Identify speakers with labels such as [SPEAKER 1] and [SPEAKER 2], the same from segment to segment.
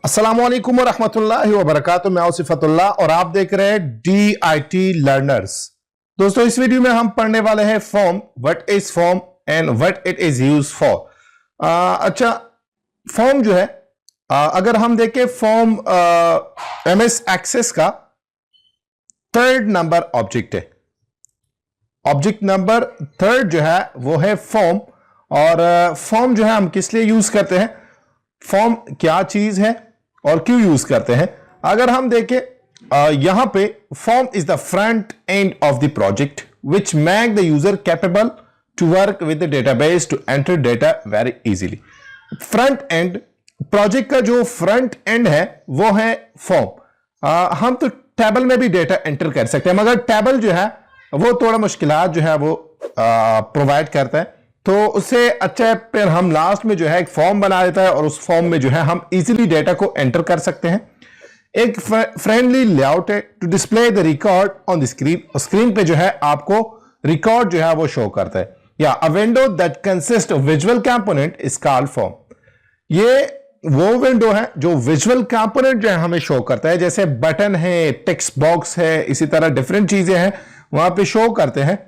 [SPEAKER 1] अस्सलामुअलैकुम वरहमतुल्लाहि वबरकातुहू। मैं सिफतुल्लाह और आप देख रहे हैं DIT लर्नर्स। दोस्तों, इस वीडियो में हम पढ़ने वाले हैं form, what is form and what it is use for. अच्छा, फॉर्म जो है, अगर हम देखें फॉर्म MS एक्सेस का थर्ड नंबर ऑब्जेक्ट है। ऑब्जेक्ट नंबर थर्ड जो है वो है फॉर्म। और फॉर्म जो है हम किस लिए यूज करते हैं, फॉर्म क्या चीज है और क्यों यूज करते हैं। अगर हम देखें यहां पे form is the front end of the project which make the user capable to work with the database to enter data very easily. Front end, project का जो फ्रंट एंड है वो है फॉर्म। हम तो टेबल में भी डेटा एंटर कर सकते हैं, मगर टेबल जो है वो थोड़ा मुश्किलात जो है वो प्रोवाइड करता है, तो उससे अच्छा है फिर हम लास्ट में जो है एक फॉर्म बना देता है और उस फॉर्म में जो है हम इजीली डेटा को एंटर कर सकते हैं। एक फ्रेंडली लेआउट है to display the record on the screen. Screen पे जो है आपको रिकॉर्ड जो है वो शो करता है। या अ window that consist of visual component is called form. ये वो विंडो है जो विजुअल कंपोनेंट जो है हमें शो करता है, जैसे बटन है, टेक्स्ट बॉक्स है, इसी तरह डिफरेंट चीजें हैं वहां पे शो करते हैं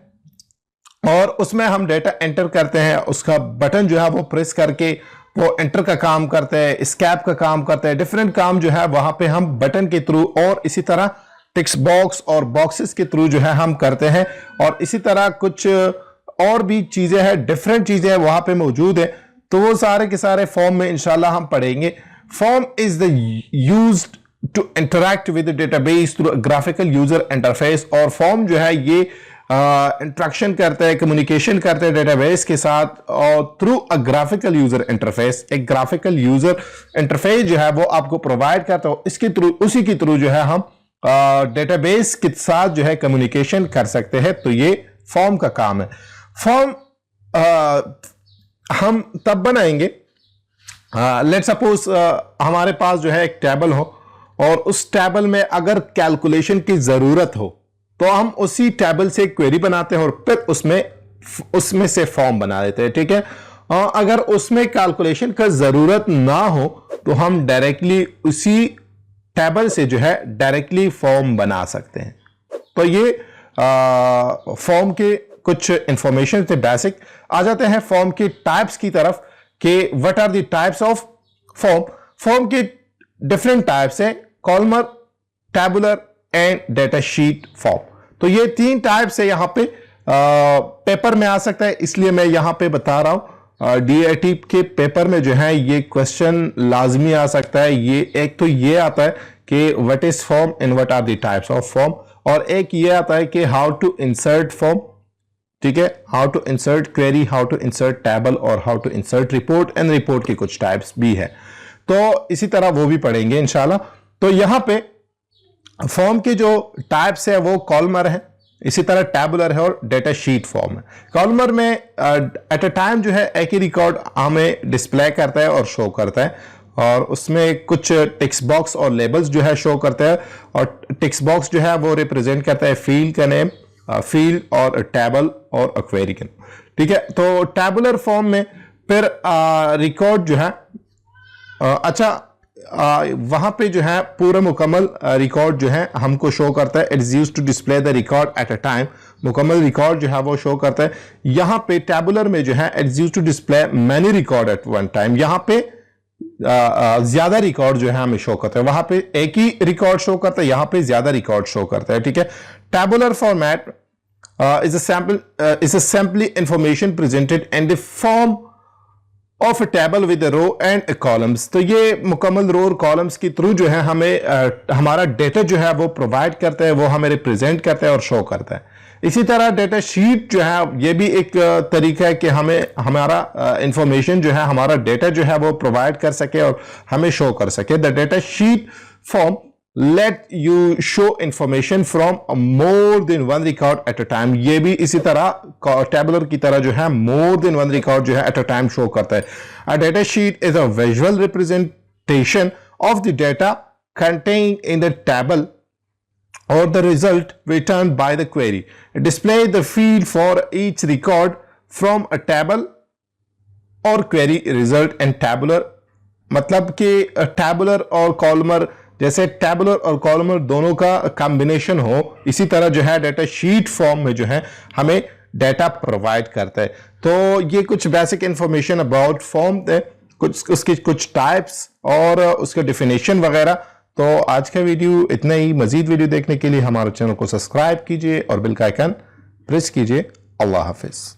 [SPEAKER 1] और उसमें हम डेटा एंटर करते हैं। उसका बटन जो है वो प्रेस करके वो एंटर का काम करते हैं, स्कैप का काम करते हैं, डिफरेंट काम जो है वहां पे हम बटन के थ्रू और इसी तरह टेक्स्ट बॉक्स और बॉक्सेस के थ्रू जो है हम करते हैं। और इसी तरह कुछ और भी चीजें हैं, डिफरेंट चीजें वहां पे मौजूद है, तो वो सारे के सारे फॉर्म में इंशाल्लाह हम पढ़ेंगे। Form is the used to interact with the database through graphical user interface. और फॉर्म जो है ये इंट्रैक्शन करता है, कम्युनिकेशन करता है डेटाबेस के साथ और through a graphical user interface. एक ग्राफिकल यूजर इंटरफेस जो है वो आपको प्रोवाइड करता है, इसके थ्रू, उसी के थ्रू जो है हम डेटाबेस के साथ जो है कम्युनिकेशन कर सकते हैं। तो ये फॉर्म का काम है। फॉर्म हम तब बनाएंगे, लेट सपोज हमारे पास जो है एक टेबल हो और उस टेबल में अगर कैलकुलेशन की जरूरत हो तो हम उसी टेबल से क्वेरी बनाते हैं और फिर उसमें से फॉर्म बना देते हैं, ठीक है। अगर उसमें कैलकुलेशन का जरूरत ना हो तो हम डायरेक्टली उसी टेबल से जो है डायरेक्टली फॉर्म बना सकते हैं। तो ये फॉर्म के कुछ इंफॉर्मेशन थे बेसिक। आ जाते हैं फॉर्म की टाइप्स की तरफ कि what are the types of form. Form के डिफरेंट टाइप्स है, columnar, tabular and data sheet form. तो ये तीन टाइप्स है। यहां पे पेपर में आ सकता है, इसलिए मैं यहां पे बता रहा हूं। DIT के पेपर में जो है ये क्वेश्चन लाजमी आ सकता है। ये एक तो ये आता है कि what is form and what are the types of form, और एक ये आता है कि हाउ टू इंसर्ट फॉर्म, ठीक है, how to insert query, how to insert table और how to insert report, and report की कुछ टाइप्स भी है। तो इसी तरह वो भी पढ़ेंगे इंशाल्लाह। तो यहां पे फॉर्म के जो टाइप्स है वो कॉलमर है, इसी तरह टैबुलर है और डेटा शीट फॉर्म है। कॉलमर में एट अ टाइम जो है एक ही रिकॉर्ड हमें डिस्प्ले करता है और शो करता है, और उसमें कुछ टेक्स्ट बॉक्स और लेबल्स जो है शो करता है। और टेक्स्ट बॉक्स जो है वो रिप्रेजेंट करता है फील्ड का नेम, फील्ड और टेबल और क्वेरी का, ठीक है। तो टैबुलर फॉर्म में फिर रिकॉर्ड जो है वहां पे जो है पूरा मुकम्मल रिकॉर्ड जो है हमको शो करता है। It is used to display the record at a time. मुकम्मल रिकॉर्ड जो है वो शो करता है। यहां पे टैबुलर में जो है it is used to display many record at one time. यहां पे ज्यादा रिकॉर्ड जो है हमें शो करता है, वहां पे एक ही रिकॉर्ड शो करता है, यहां पे ज्यादा रिकॉर्ड शो करता है, ठीक है। Tabular format is a simply information presented in the form of a table with a row and a columns। तो ये मुकम्मल रो और कॉलम्स के थ्रू जो है हमें हमारा डेटा जो है वो प्रोवाइड करता है, वो हमें रिप्रेजेंट करता है और शो करता है। इसी तरह डेटा शीट जो है ये भी एक तरीका है कि हमें हमारा इंफॉर्मेशन जो है, हमारा डेटा जो है वो प्रोवाइड कर सके और हमें शो कर सके। The data sheet form let you show information from more than one record at a time। ये भी इसी तरह टेबुलर की तरह जो है more than one record जो है at a time शो करता है। A data sheet is a visual representation of the data contained in the table or the result returned by the query. It displays the field for each record from a table or query result and tabular मतलब कि tabular और columnar, जैसे tabular और columnar दोनों का combination हो, इसी तरह जो है डाटा शीट फॉर्म में जो है हमें डाटा प्रोवाइड करता है। तो ये कुछ बेसिक इंफॉर्मेशन अबाउट फॉर्म है, कुछ उसकी कुछ टाइप्स और उसका डिफिनेशन वगैरह। तो आज का वीडियो इतना ही। मजीद वीडियो देखने के लिए हमारे चैनल को सब्सक्राइब कीजिए और बेल का आइकन प्रेस कीजिए। अल्लाह हाफिज।